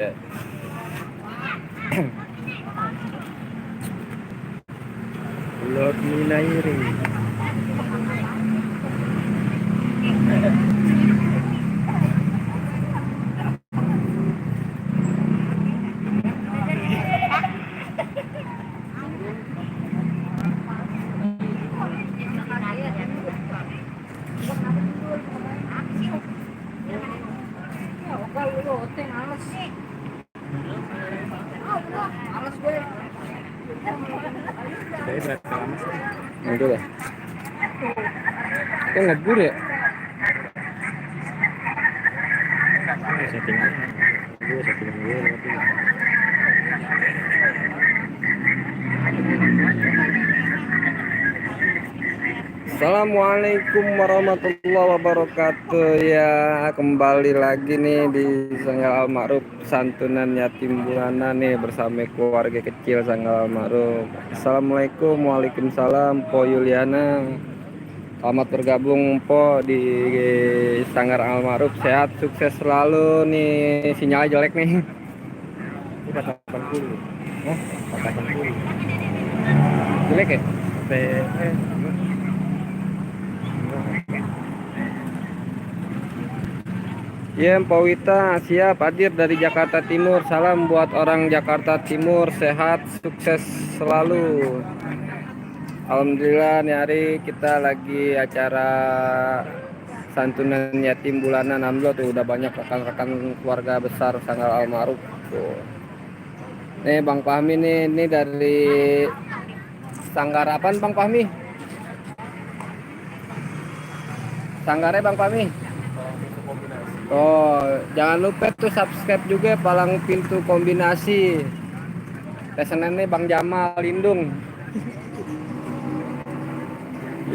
Lord Minairi. Itu lah. Kan ngebur ya? Settingan. Gue settingan gue lewat. Assalamualaikum warahmatullahi wabarakatuh. Ya, kembali lagi nih di Sanggal Al-Ma'ruf santunan yatim bulanan nih bersama keluarga kecil Sanggal Al-Ma'ruf. Assalamualaikum, waalaikumsalam, Po Yuliana. Selamat bergabung Po di Sanggar Al-Ma'ruf. Sehat, sukses selalu nih. Sinyal jelek nih. Ini 80. Oh, 80. Jelek ya? Ya, Pak Wita siap hadir dari Jakarta Timur. Salam buat orang Jakarta Timur, sehat, sukses selalu. Alhamdulillah nih hari kita lagi acara santunan yatim bulanan. Alhamdulillah tuh udah banyak rekan-rekan keluarga besar Sanggal Al-Ma'ruf. Nih Bang Fahmi nih, ini dari Sanggar apaan Bang Fahmi? Sanggarnya Bang Fahmi? Oh, jangan lupa tuh subscribe juga Palang Pintu Kombinasi. Pesanannya Bang Jamal Lindung.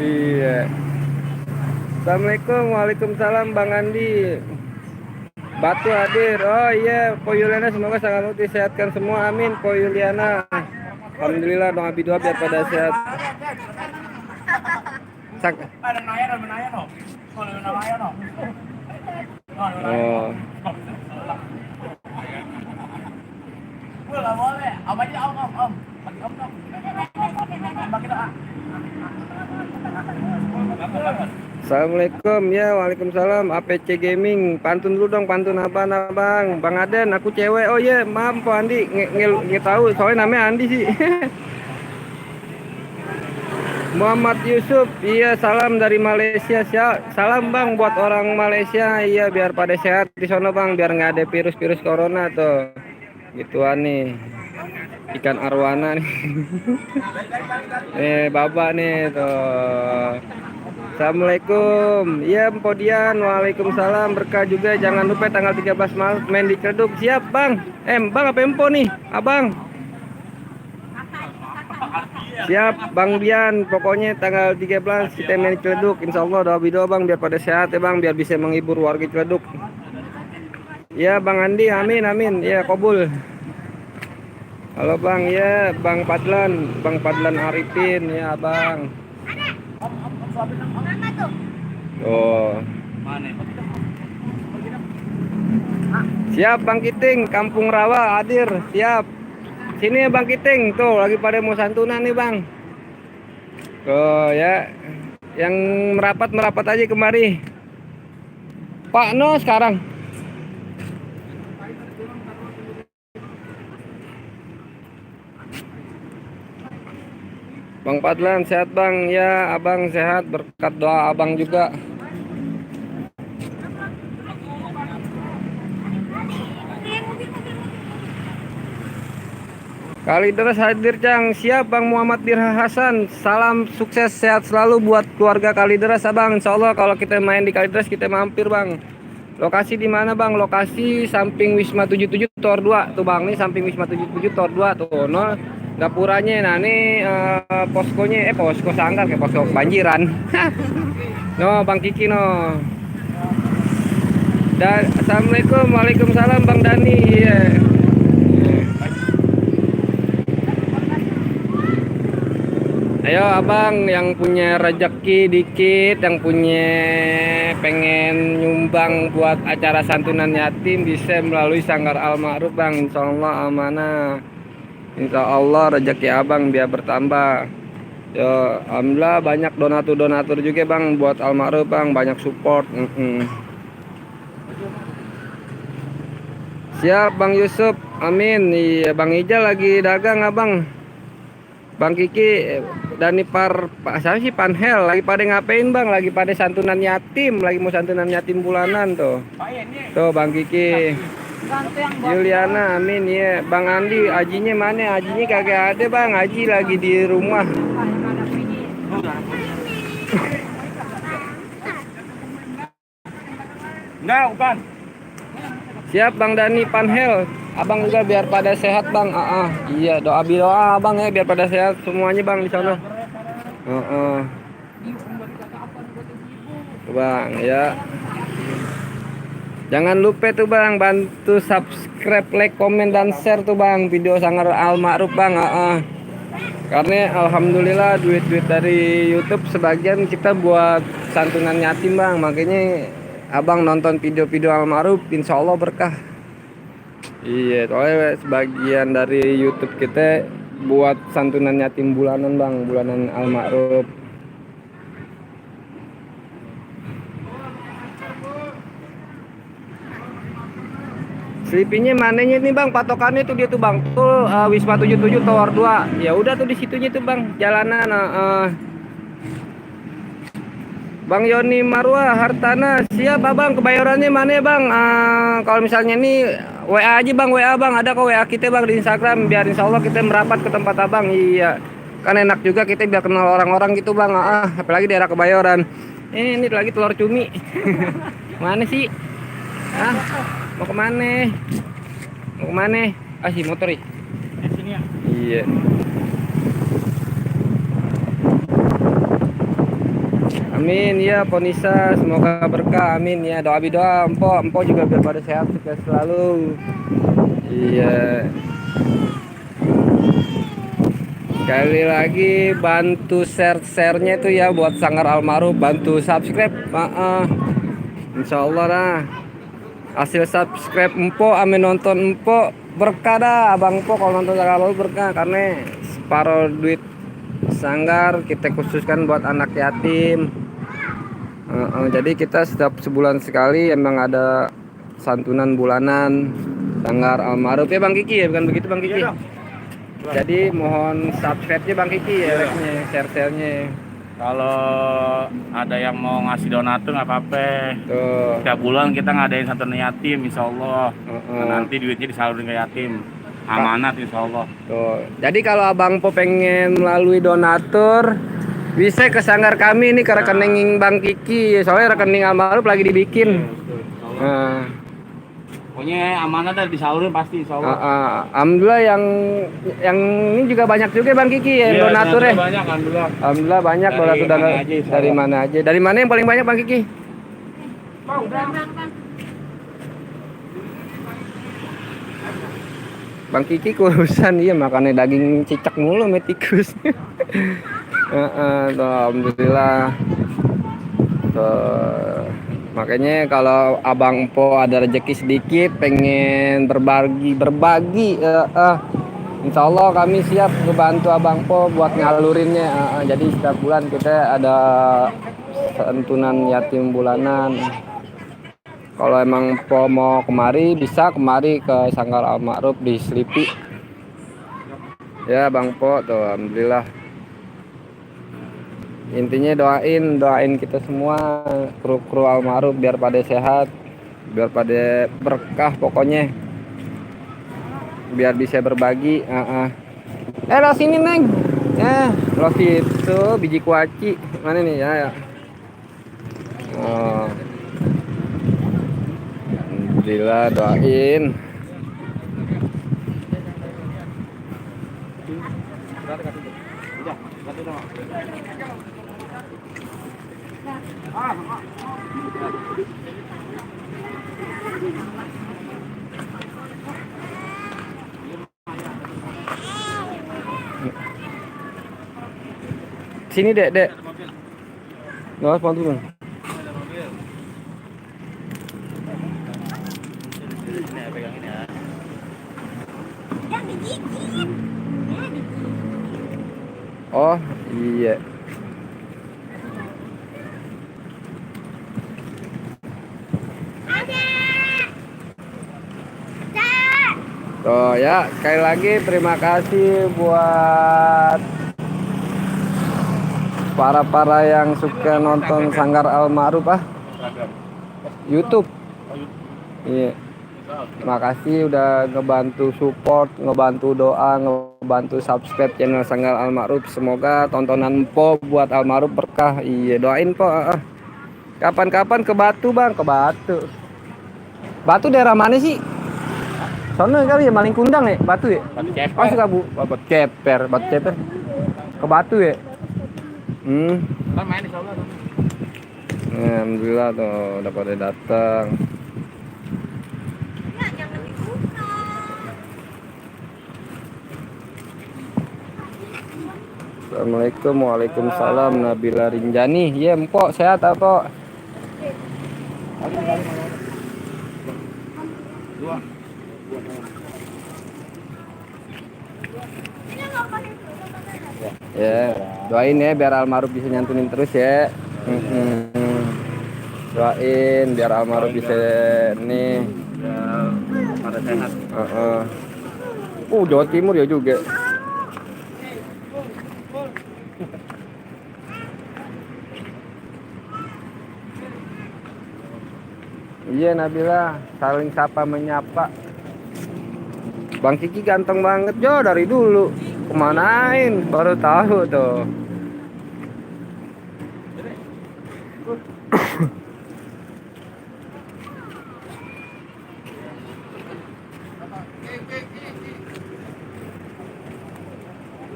Iya. Assalamualaikum, waalaikumsalam Bang Andi. Batu hadir. Oh iya, Po Yuliana semoga sangat disehatkan semua. Amin, Po Yuliana. Alhamdulillah, doa bidoa biar pada sehat. Oh. Assalamualaikum ya, waalaikumsalam. APC Gaming, pantun dulu dong, pantun apa bang? Bang Aden, aku cewek. Oh iya, maaf Pak Andi, nggak tahu soalnya namanya Andi sih. Muhammad Yusuf, iya salam dari Malaysia. Salam bang buat orang Malaysia, iya biar pada sehat di sana bang, biar nggak ada virus-virus corona tuh. Gituan nih, ikan arwana nih. Baba nih tuh. Assalamualaikum. Iya Podian, waalaikumsalam, berkah juga. Jangan lupa tanggal 13 Maret main di Kleduk. Siap bang. Bang apa empo nih abang? Siap Bang Bian, pokoknya tanggal 13 kita main di Ciledug. Insya Allah doa bidoa bang biar pada sehat ya bang, biar bisa menghibur warga Ciledug. Ya Bang Andi, amin amin. Ya kobul. Halo bang, ya Bang Padlan Arifin, ya bang. Oh. Siap Bang Kiting, Kampung Rawa hadir, siap. Sini ya Bang Kiting, tuh lagi pada mau santunan nih bang. Oh ya, yang merapat aja kemari. Pak No sekarang. Bang Padlan sehat bang, ya abang sehat berkat doa abang juga. Kalideres hadir Cang, siap Bang Muhammad Dirha Hasan. Salam sukses sehat selalu buat keluarga Kalideres abang. Insya Allah kalau kita main di Kalideres kita mampir bang. Lokasi di mana bang? Lokasi samping Wisma 77 Tor 2 tuh bang. Nih samping Wisma 77 Tor 2 tuh. No, dapuranya. Nah ini poskonya, posko Sanggar kayak posko banjiran. No Bang Kiki no. Dan assalamualaikum, waalaikumsalam Bang Dani. Yeah. Ayo abang yang punya rezeki dikit, yang punya pengen nyumbang buat acara santunan yatim bisa melalui Sanggar Al Ma'ruf bang. Insya Allah amanah. Insya Allah rezeki abang biar bertambah. Ya, alhamdulillah banyak donatur-donatur juga bang buat Al Ma'ruf bang, banyak support. Siap Bang Yusuf, amin. Iya Bang Ijal lagi dagang abang. Bang Kiki dan saya sih Panhel lagi pada ngapain bang? Lagi pada santunan yatim, lagi mau santunan yatim bulanan tuh. Tuh Bang Kiki, Juliana, amin ya. Bang Andi, Ajinya mana? Ajinya kagak ada bang, Aji lagi di rumah. Enggak, bukan. Siap Bang Dani Panhel. Abang juga biar pada sehat bang. Iya doa abang ya biar pada sehat semuanya bang di sana. Bang ya. Jangan lupa tuh bang bantu subscribe, like, komen dan share tuh bang video Sanggar Al Ma'ruf bang. Karena alhamdulillah duit-duit dari YouTube sebagian kita buat santunan yatim bang. Makanya abang nonton video-video Al Ma'ruf insya Allah berkah. Iya, soalnya sebagian dari YouTube kita buat santunan yatim bulanan bang, bulanan Al Ma'ruf. Sleepingnya mananya nih bang, patokannya tuh dia tuh bang, tuh Wisma 77 Tower 2. Ya udah tuh di situnya tuh bang, jalanan. Bang Yoni Marwah Hartana, siap abang, kebayarannya mana bang? Kalau misalnya ini WA aja bang, WA bang, ada kok WA kita bang di Instagram, biar insya Allah kita merapat ke tempat abang. Iya, kan enak juga kita biar kenal orang-orang gitu bang. Apalagi daerah Kebayoran. Ini lagi telur cumi. Mana sih? Mau kemana? Mau kemana? Si motor nih. Di sini ya. Iya. Amin ya Ponisa, semoga berkah. Amin ya, doa empo juga biar pada sehat sukses selalu. Iya. Sekali lagi bantu share-nya itu ya buat Sanggar Al Ma'ruf, bantu subscribe. Insya Allah lah. Hasil subscribe empo, amin nonton empo berkah dah. Abang empo kalau nonton Sanggar Al Ma'ruf berkah karena separuh duit Sanggar kita khususkan buat anak yatim. Jadi kita setiap sebulan sekali emang ada santunan bulanan Sanggar Al Ma'ruf ya Bang Kiki ya, bukan begitu Bang Kiki? Iya, jadi mohon subscribe-nya Bang Kiki ya, like-nya, share-nya. Kalau ada yang mau ngasih donatur nggak apa-apa. Setiap bulan kita ngadain santunan yatim, insya Allah. Nanti duitnya disalurin ke yatim. Amanat insya Allah. Jadi kalau Abang Po pengen melalui donatur bisa ke Sanggar kami ini ke rekening Bang Kiki, soalnya rekening Al Ma'ruf lagi dibikin. Pokoknya amanah dan disalurin pasti insya Allah. Alhamdulillah yang ini juga banyak juga Bang Kiki ya, donaturnya. Banyak alhamdulillah. Alhamdulillah banyak donatur dari mana aja. Dari mana yang paling banyak Bang Kiki? Bang Kiki kurusan iya makannya daging cicak mulu sama tikus. Alhamdulillah. Makanya kalau Abang Po ada rezeki sedikit pengen berbagi insya Allah kami siap membantu Abang Po buat ngalurinnya. Jadi setiap bulan kita ada santunan yatim bulanan. Kalau emang Po mau kemari bisa kemari ke Sanggar Al Ma'ruf di Slipi. Ya Bang Po tuh alhamdulillah. Intinya doain kita semua kru Al Ma'ruf biar pada sehat, biar pada berkah pokoknya, biar bisa berbagi. Lo sini Neng, lo itu biji kuaci mana nih ya? Alhamdulillah doain. Sini dek, dek. Nggak mau turun. Oh iya. Tuh ya, sekali lagi terima kasih buat para yang suka nonton Sanggar Almarhum YouTube. Iya. Terima kasih udah ngebantu support, ngebantu doa, ngebantu subscribe channel Sanggar Almarhum. Semoga tontonan Po buat Almarhum berkah. Iya, doain Po. Kapan-kapan ke Batu bang, ke Batu. Batu daerah mana sih? Sono kali ya, Maling Kundang ya, Batu ya? Batu Ceper. Oh suka bu, Batu Ceper, Batu Ceper. Ke Batu ya? Kan main di Solo. Alhamdulillah tuh udah pada datang. Assalamualaikum, waalaikumsalam. Nabila Rinjani, ya empok sehat apa? Ya, doain ya biar almarhum bisa nyantunin terus ya. Doain biar almarhum bisa nih Pada sehat. Jawa Timur ya juga. Iya Nabila, saling sapa menyapa. Bang Kiki ganteng banget Jo dari dulu. Kemanain? Baru tahu tuh.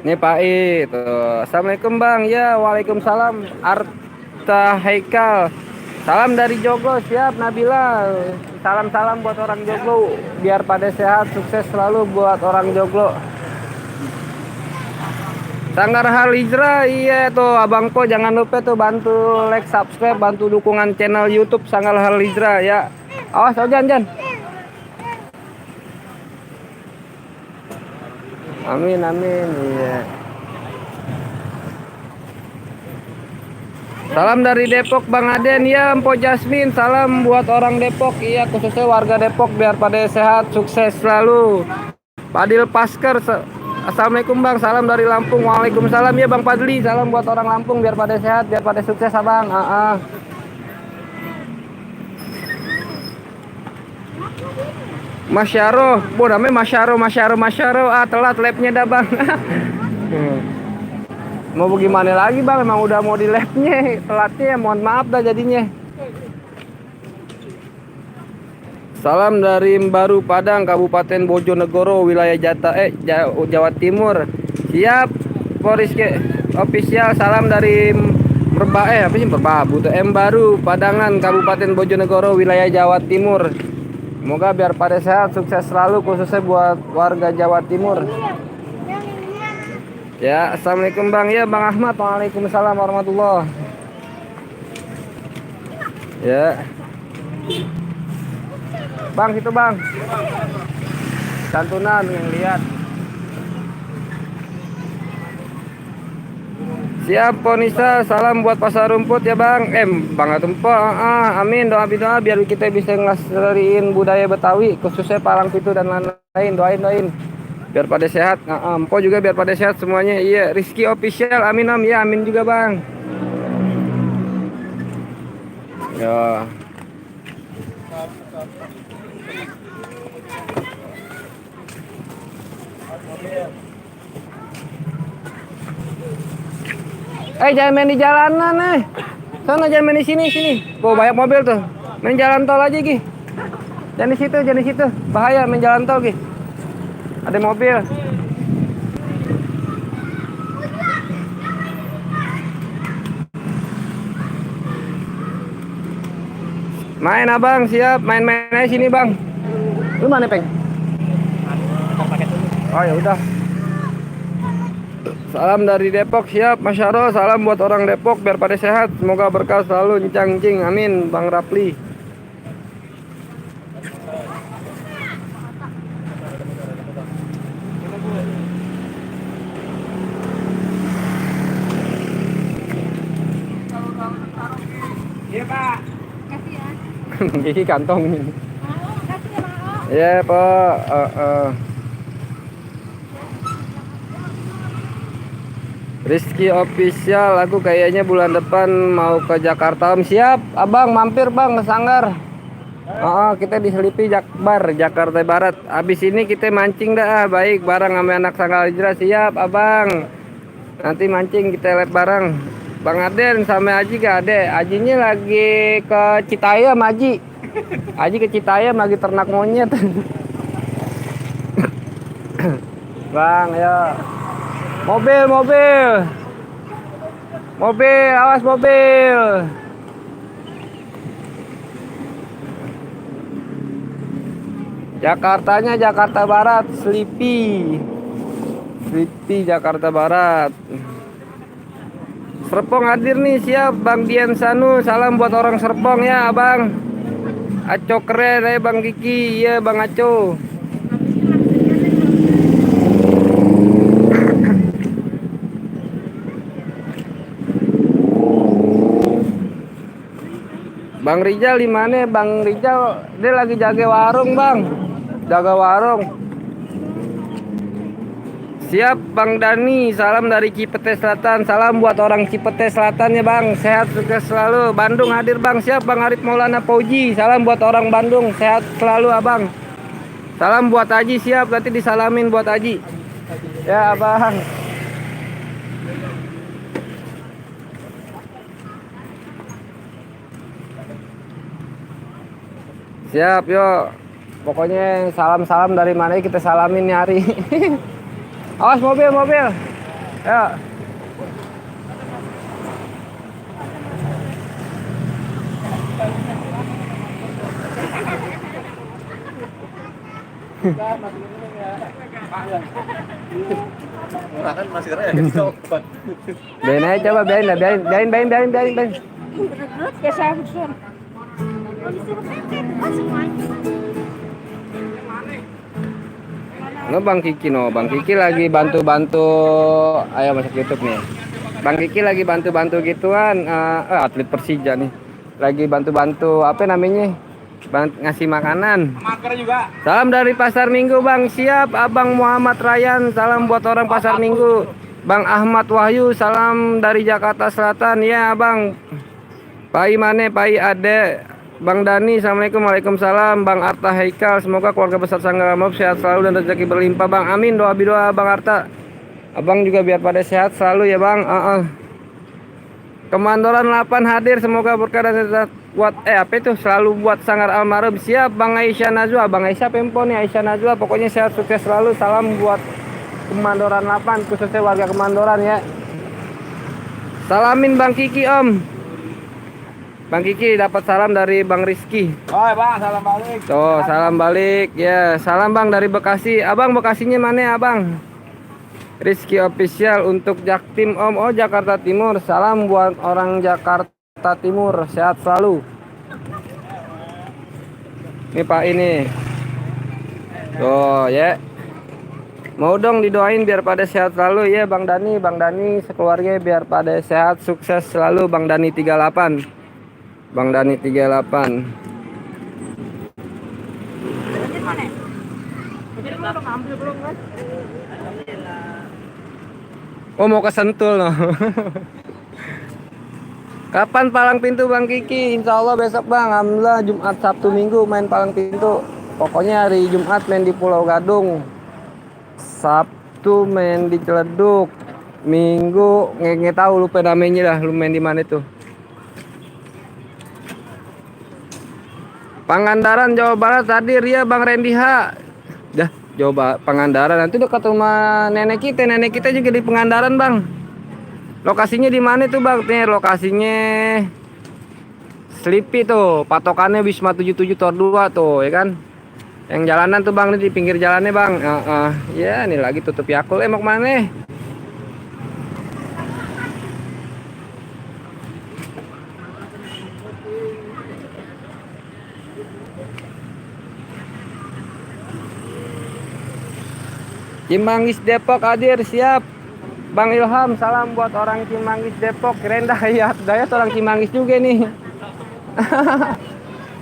Nih Pak I tuh. Assalamualaikum Bang. Ya, waalaikumsalam. Arta Haikal. Salam dari Joglo, siap Nabila. Salam-salam buat orang Joglo, biar pada sehat, sukses selalu buat orang Joglo. Sanggar Hal Hijrah, iya tuh Abang Po jangan lupa tuh bantu like, subscribe, bantu dukungan channel YouTube Sanggar Hal Hijrah ya. Awas Jan. Amin iya. Salam dari Depok Bang Aden ya, Mpo Jasmine. Salam buat orang Depok, iya khususnya warga Depok biar pada sehat, sukses selalu. Padil Pasker, assalamualaikum Bang. Salam dari Lampung. Waalaikumsalam ya Bang Padli. Salam buat orang Lampung biar pada sehat, biar pada sukses Abang. Masyaro, namanya Masyaro. Telat labnya dah Bang. Mau bagaimana lagi Bang, emang udah mau di labnya, telatnya ya mohon maaf dah jadinya. Salam dari Mbaru Padang, Kabupaten Bojonegoro, wilayah Jawa Timur. Siap Poriske official. Salam dari Merbabu tuh Mbaru Padangan, Kabupaten Bojonegoro, wilayah Jawa Timur. Semoga biar pada sehat, sukses selalu khususnya buat warga Jawa Timur. Ya, assalamualaikum Bang ya, Bang Ahmad. Waalaikumsalam warahmatullah. Ya, Bang situ Bang. Santunan yang lihat. Siap Ponisa, salam buat Pasar Rumput ya Bang. Bang Atumpo, amin doa biar kita bisa ngelestariin budaya Betawi khususnya palang pintu dan lain-lain. Doain. Biar pada sehat, Empo juga biar pada sehat semuanya. Iya, Rizky official, amin ya, amin juga Bang. Ya. Jangan main di jalanan nih. Sana jangan main di sini. Oh, banyak mobil tuh. Main jalan tol aja Gi. Jangan di situ. Bahaya main jalan tol Gi. Ada mobil. Main Abang, siap. Main-main aja sini Bang. Lu mana Peng? Oh ya udah. Salam dari Depok, siap Mas Syarul. Salam buat orang Depok biar pada sehat. Semoga berkah selalu encang cing. Amin Bang Rapli. Iya Pak. Kasih ya. Gigi kantong ini. Kasih ya Pak. Ya Pak. Rizky Official, aku kayaknya bulan depan mau ke Jakarta Om. Siap, abang mampir bang ke Sanggar. Kita di Selipi Jakbar, Jakarta Barat. Abis ini kita mancing dah, baik bareng sama anak Sanggar Hijrah. Siap abang. Nanti mancing kita lihat bareng. Bang Aden sama Aji gak ada. Ajinya lagi ke Citayam Aji. Aji ke Citayam lagi ternak monyet. Bang ya. Mobil, awas mobil. Jakartanya Jakarta Barat, Selipi, Jakarta Barat. Serpong hadir nih, siap Bang Dian Sanu. Salam buat orang Serpong ya, Bang. Aco keren ya Bang Kiki, iya Bang Aco. Bang Rijal di mana? Bang Rijal dia lagi jaga warung, Bang. Jaga warung. Siap Bang Dani, salam dari Cipete Selatan. Salam buat orang Cipete Selatan ya, Bang. Sehat sukses selalu. Bandung hadir, Bang. Siap Bang Arif Maulana Pauji. Salam buat orang Bandung. Sehat selalu, Abang. Salam buat Aji, siap nanti disalamin buat Aji. Ya, Abang. Siap, yuk. Pokoknya salam-salam dari mana kita salamin nih hari. Awas mobil. Ya. Kan masih raya kan sobat. Biarin aja coba, biarin. Ya saya betul. Bang Kiki Bang Kiki lagi bantu-bantu. Ayo masuk YouTube nih. Bang Kiki lagi bantu-bantu gituan, atlet Persija nih. Lagi bantu-bantu apa namanya? Ngasih makanan. Masker juga. Salam dari Pasar Minggu, Bang. Siap, Abang Muhammad Ryan. Salam buat orang Pasar Minggu. Bang Ahmad Wahyu, salam dari Jakarta Selatan. Ya, Bang. Pai Mane, Pai Ade. Bang Dani, assalamualaikum, waalaikumsalam. Bang Arta Haikal, semoga keluarga besar Sanggar Al-Ma'ruf sehat selalu dan rezeki berlimpah, Bang. Amin, doa Bang Arta. Abang juga biar pada sehat selalu ya, Bang. Kemandoran 8 hadir, semoga berkah dan sehat buat apa itu selalu buat Sanggar Al-Ma'ruf. Siap Bang Aisyah Najwa, Bang Aisyah Pempo nih, Aisyah Najwa. Pokoknya sehat sukses selalu. Salam buat Kemandoran 8, khususnya warga Kemandoran ya. Salamin Bang Kiki, Om. Bang Kiki dapat salam dari Bang Rizky. Oh Bang, salam balik. Tuh, salam balik. Ya, salam Bang dari Bekasi. Abang Bekasinya mana, Abang? Rizky Official untuk Jaktim, Om. Oh, Jakarta Timur. Salam buat orang Jakarta Timur. Sehat selalu. Ini Pak ini. Tuh, ya. Mau dong didoain biar pada sehat selalu ya, Bang Dani sekeluarga biar pada sehat sukses selalu, Bang Dani 38. Bang Dani 38. Oh, mau ke Sentul no. Kapan palang pintu Bang Kiki? Insya Allah besok Bang. Alhamdulillah Jumat Sabtu Minggu main palang pintu. Pokoknya hari Jumat main di Pulau Gadung, Sabtu main di Ciledug, Minggu nggak tahu lupa namanya dah. Lu main di mana tuh? Pangandaran Jawa Barat hadir ya Bang Randy H. Dah coba Pangandaran nanti dekat rumah nenek kita juga di Pangandaran Bang. Lokasinya di mana tuh Bang? Nih lokasinya Selipi tuh, patokannya Wisma 77 Tor 2 tuh ya kan. Yang jalanan tuh Bang, ini di pinggir jalannya Bang. Ya ini lagi tutup Yakul. Mau kemana? Cimanggis Depok hadir, siap. Bang Ilham, salam buat orang Cimanggis Depok. Keren Dayat orang Cimanggis juga nih.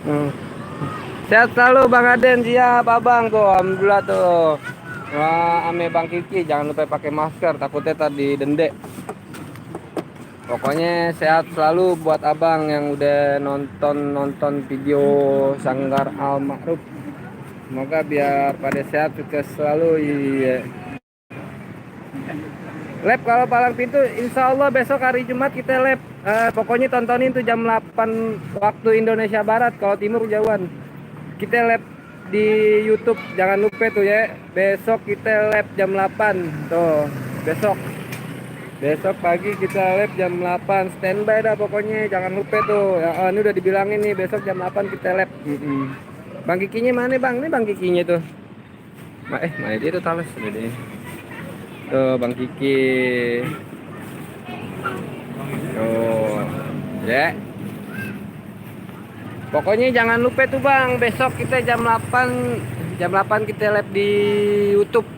Hmm. Sehat selalu Bang Aden, siap Abang tuh. Alhamdulillah tuh. Wah, ame Bang Kiki, jangan lupa pakai masker, takutnya tadi dende. Pokoknya sehat selalu buat Abang yang udah nonton video Sanggar Al Ma'ruf. Semoga biar pada sehat juga selalu. Iya. Lab kalau palang pintu, insya Allah besok hari Jumat kita lab. Pokoknya tontonin tuh jam 8 waktu Indonesia Barat. Kalau Timur jauhan. Kita lab di YouTube, jangan lupa tuh ya. Besok kita lab jam 8 tuh. Besok pagi kita lab jam 8. Standby dah pokoknya, jangan lupa tuh. Ya, ini udah dibilangin nih, besok jam 8 kita lab. Bang Kikinya mana Bang? Ini Bang Kikinya tuh. Mana dia tuh tales deh. Tuh Bang Kiki. Tuh. Ya. Pokoknya jangan lupa tuh Bang, besok kita jam 8 kita live di YouTube.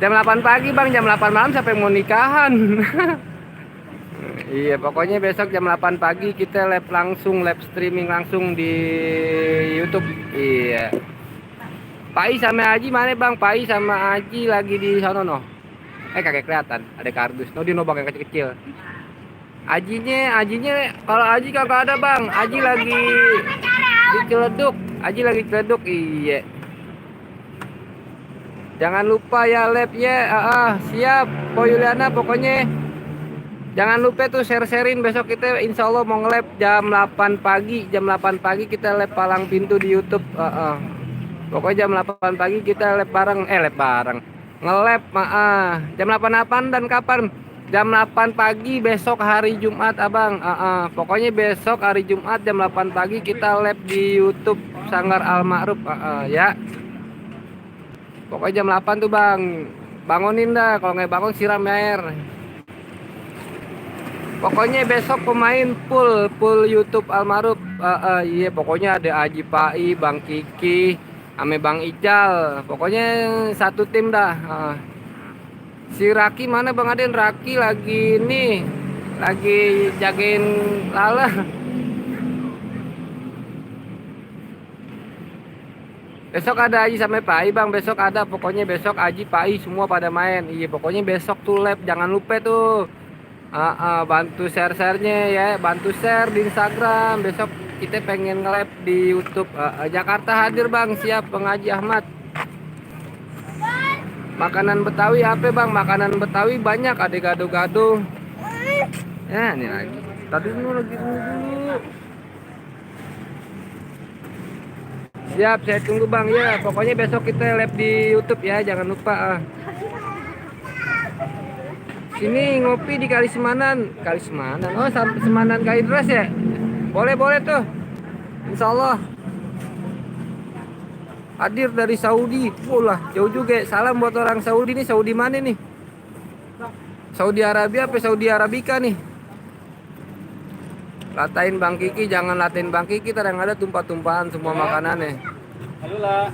Jam 8 pagi Bang, jam 8 malam sampai mau nikahan. Iya, pokoknya besok jam 8 pagi kita live streaming langsung di YouTube. Iya. Pai sama Aji mana Bang? Pai sama Aji lagi di sana no. Kagak kelihatan, ada kardus. No di nobak yang kecil-kecil. Ajinya kalau Aji kagak ada Bang. Aji lagi Ciledug. Iya. Jangan lupa ya lab ya. Siap Po Yuliana, pokoknya jangan lupa tuh share-sharein besok kita insya Allah mau nge-lab jam 8 pagi. Jam 8 pagi kita lab palang pintu di YouTube. Pokoknya jam 8 pagi kita lab bareng. Nge-lab jam 8 dan kapan? Jam 8 pagi besok hari Jumat Abang. Pokoknya besok hari Jumat jam 8 pagi kita live di YouTube Sanggar Al Ma'ruf. Ya. Pokoknya jam 8 tuh Bang. Bangunin dah, kalau nggak bangun siram air. Pokoknya besok pemain full YouTube Al Ma'ruf. Iya, pokoknya ada Aji Pai, Bang Kiki, ame Bang Ical. Pokoknya satu tim dah. Si Raki mana Bang Aden? Raki lagi jagain Lala. Besok ada Aji sama Pai Bang, besok ada. Pokoknya besok Aji Pai semua pada main. Iya, pokoknya besok tuh live, jangan lupa tuh. Bantu share-sharenya ya, bantu share di Instagram. Besok kita pengen nge-live di YouTube. Jakarta hadir Bang, siap Bang Haji Ahmad. Makanan Betawi apa Bang? Makanan Betawi banyak, ada gado-gado. Ya ini lagi. Tadi dulu. Siap, saya tunggu Bang ya. Pokoknya besok kita live di YouTube ya, jangan lupa. Sini ngopi di Kali Semanan. Oh, sampai Semanan Kalideres ya? Boleh tuh. Insyaallah. Hadir dari Saudi. Lah, jauh juga. Salam buat orang Saudi nih. Saudi mana nih? Saudi Arabia apa Saudi Arabika nih? Latain Bang Kiki, jangan latain Bang Kiki, terang ada tumpah-tumpahan semua makanannya. Halo lah.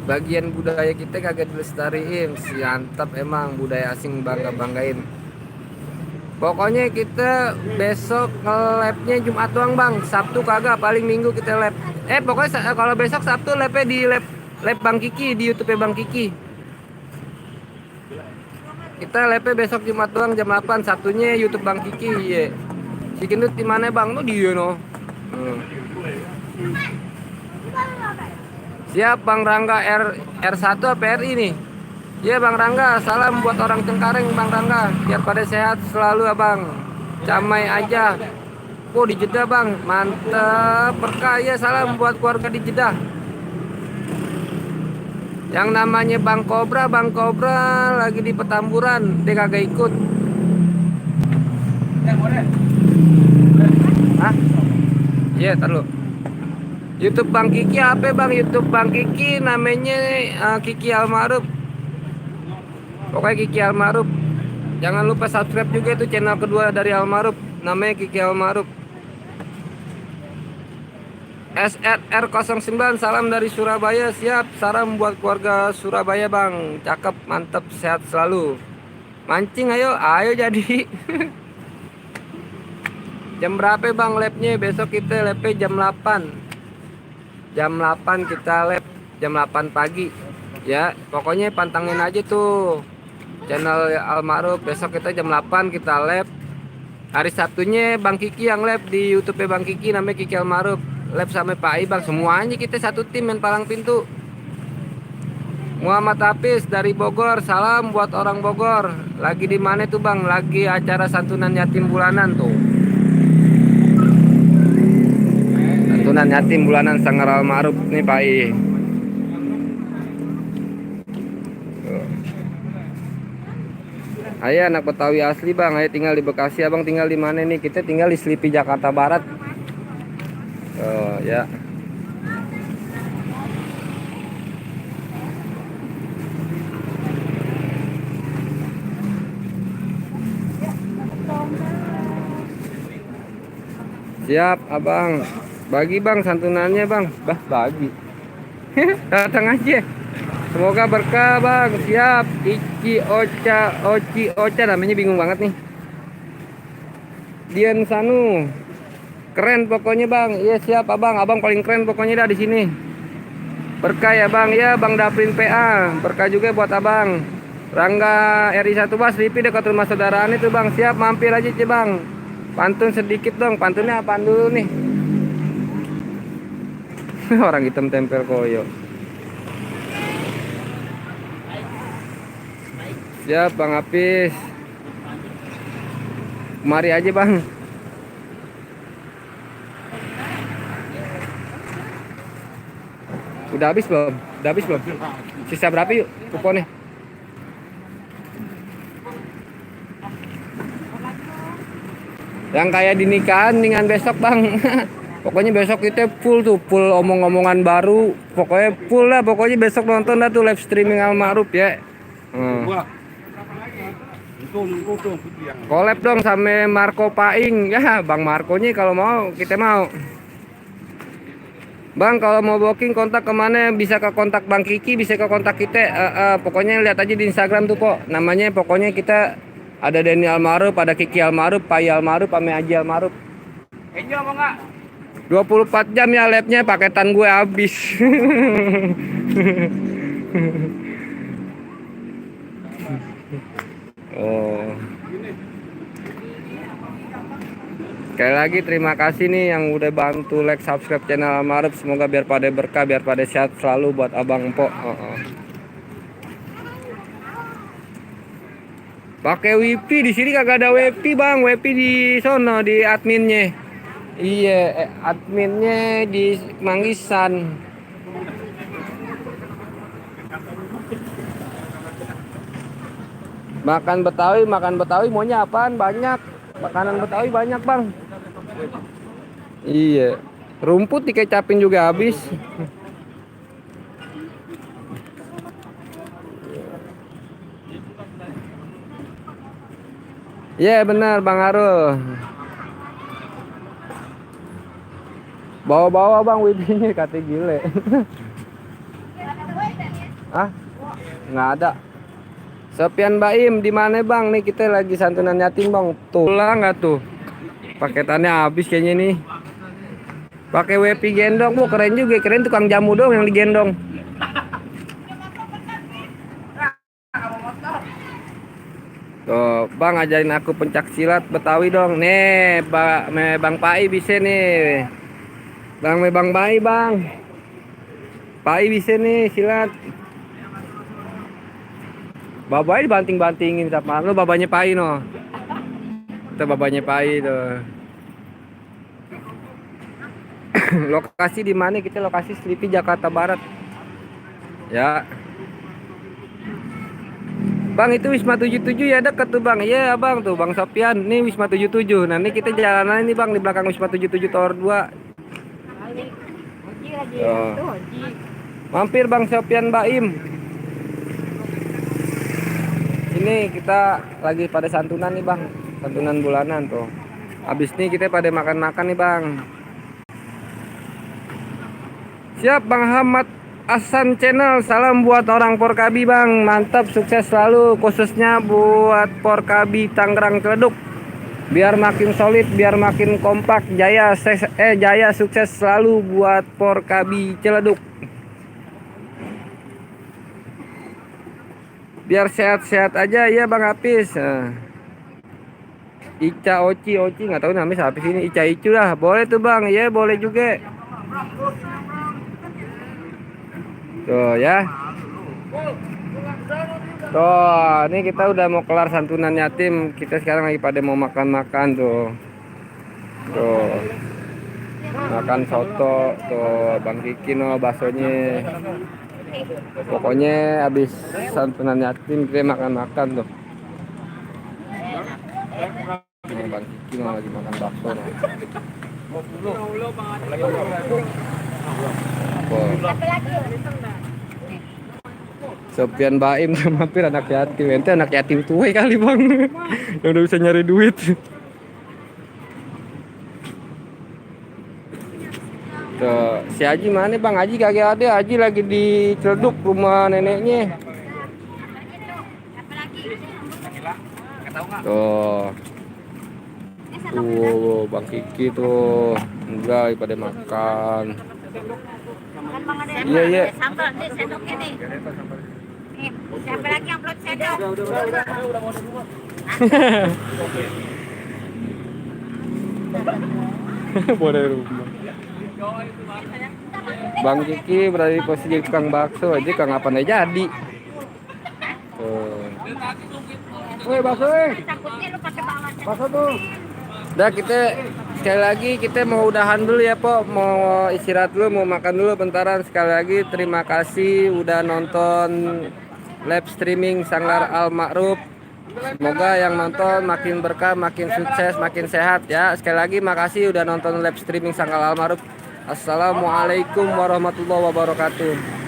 Bagian budaya kita kagak dilestariin. Siantap emang budaya asing banggain. Pokoknya kita besok nge-labnya Jumat doang Bang. Sabtu kagak, paling Minggu kita lab. Pokoknya kalau besok Sabtu labnya di lab Bang Kiki, di YouTube Bang Kiki. Kita labnya besok Jumat doang jam 8, Sabtunya YouTube Bang Kiki. Iya. Si Gendut di mana Bang? No dia no. Siap Bang Rangga R1 apa RI nih? Iya Bang Rangga, salam buat orang Cengkareng Bang Rangga. Biar pada sehat selalu Abang. Camai aja. Di Jeddah Bang, mantap berkah ya. Salam buat keluarga di Jeddah. Yang namanya Bang Kobra lagi di Petamburan, dia kagak ikut. Iya, taruh. YouTube Bang Kiki apa Bang? YouTube Bang Kiki namanya Kiki Al Ma'ruf. Pokoknya Kiki Al Ma'ruf. Jangan lupa subscribe juga itu channel kedua dari Al Ma'ruf, namanya Kiki Al Ma'ruf. SRR09, salam dari Surabaya. Siap, salam buat keluarga Surabaya bang. Cakep, mantep, sehat selalu. Mancing ayo, ayo jadi. Jam berapa bang labnya? Besok kita labnya jam 8. Jam 8 kita lab, jam 8 pagi. Ya, pokoknya pantangin aja tuh channel Almarhum. Besok kita jam 8 kita lab. Hari Sabtunya Bang Kiki yang lab di YouTube Bang Kiki, namanya Kiki Almarhum. Lab sama Pak Ibang, semuanya kita satu tim main palang pintu. Muhammad Hafiz dari Bogor, salam buat orang Bogor. Lagi di mana tuh bang? Lagi acara santunan yatim bulanan tuh. Santunan yatim bulanan Sanggar Almarhum nih Pak I. Ayo anak Betawi asli bang, ayo tinggal di Bekasi. Abang tinggal di mana nih? Kita tinggal di Selipi Jakarta Barat. Oh ya. Siap abang. Bagi bang santunannya bang. Bah bagi. Datang aja. Semoga berkah bang. Siap. Oci Ocha namanya bingung banget nih. Dian Sanu. Keren pokoknya bang. Iya siap abang. Abang paling keren pokoknya dah di sini. Berkah ya bang. Ya bang Daprin PA. Berkah juga buat abang. Rangga RI1 Bas Lipi dekat rumah saudaraan itu bang. Siap mampir aja sih bang. Pantun sedikit dong. Pantunnya apaan dulu nih? Orang hitam tempel koyo. Siap bang Hafiz. Mari aja bang. Udah habis belum? Udah habis belum? Sisa berapa yuk kuponnya? Yang kayak di nikahan dengan besok bang. Pokoknya besok kita full tuh, full omong-omongan baru. Pokoknya full lah, pokoknya besok nonton dah tuh live streaming Almarhum ya. Collab dong sama Marco Paing. Ya bang Marconya kalau mau kita mau. Bang kalau mau booking kontak kemana? Bisa ke kontak Bang Kiki, bisa ke kontak kita. Pokoknya lihat aja di Instagram tuh kok. Namanya pokoknya kita ada Deni Almarhum, ada Kiki Almarhum, Pai Almarhum, Pame Haji Almarhum. Enjo apa enggak? 24 jam ya labnya, paketan gue habis. Oh. Sekali lagi terima kasih nih yang udah bantu like subscribe channel Almarhum. Semoga biar pada berkah, biar pada sehat selalu buat abang empok. Pakai wifi di sini kagak ada wifi bang, wifi di sono di adminnya. Iya, adminnya di Manggisan. Makan Betawi maunya apaan? Banyak. Makanan Betawi banyak bang. Iya. Rumput dikecapin juga habis. Iya benar Bang Arul. Bawa-bawa bang wibinya kata gile. Ah? Nggak ada. Sopian Baim di mana bang? Nih kita lagi santunan yatim bang. Tuh lah nggak tuh? Paketannya habis kayaknya nih. Pakai WP gendong, bu keren juga, keren tukang jamu dong yang digendong. Tuh, bang ajarin aku pencak silat Betawi dong. Nih, Bang Pai bisa nih. Bang Pai bang. Pai bisa nih silat. Babai dibanting-bantingin sama lu, babanya Pai no. Itu babanya Pai tuh. Lokasi di mana kita? Lokasi Selipi Jakarta Barat. Ya. Bang itu Wisma 77 ya dekat tuh bang. Iya bang tuh Bang Sopian. Nih Wisma 77. Nanti kita jalanan ini bang di belakang Wisma 77 Tower 2. Oh. Mampir Bang Sopian Baim. Ini kita lagi pada santunan nih bang. Santunan bulanan tuh. Habis nih kita pada makan-makan nih bang. Siap Bang Ahmad Hasan Channel, salam buat orang Porkabi Bang, mantap, sukses selalu, khususnya buat Porkabi Tangerang Ciledug, biar makin solid, biar makin kompak, jaya sukses selalu buat Porkabi Ciledug, biar sehat-sehat aja ya Bang Hafiz. Ica Oci nggak tahu namanya siapa sini, Ica Icu lah, boleh tuh Bang, ya boleh juga tuh ya. Tuh, ini kita udah mau kelar santunan yatim, kita sekarang lagi pada mau makan-makan tuh. Tuh, makan soto tuh Bang Kiki no baksonya. Pokoknya habis santunan yatim kita makan-makan tuh. Bang Kiki no lagi makan bakso no. Sofian Baim mampir anak yatim, ente anak yatim tua kali Bang, yang udah bisa nyari duit. Tuh, si Haji mana Bang? Haji kagak ada, Haji lagi di Ciledug rumah neneknya. Tuh. Tuh, Bang Kiki tuh. Enggak pada makan. Iya, iya. Sambal nih sendoknya nih. Nih, siapa lagi yang belum sendok? Udah mau semua. Boleh rumah. Bang Kiki berada di posisi tukang bakso aja, kang apa nih jadi. Tuh. Woi bakso, Takutnya lu pakai banget. bakso tuh. Udah kita sekali lagi kita mau udahan dulu ya Pok, mau istirahat dulu, mau makan dulu bentaran. Sekali lagi terima kasih udah nonton live streaming Sanglar Al Ma'ruf. Semoga yang nonton makin berkah, makin sukses, makin sehat ya. Sekali lagi makasih udah nonton live streaming Sanglar Al Ma'ruf. Assalamualaikum warahmatullahi wabarakatuh.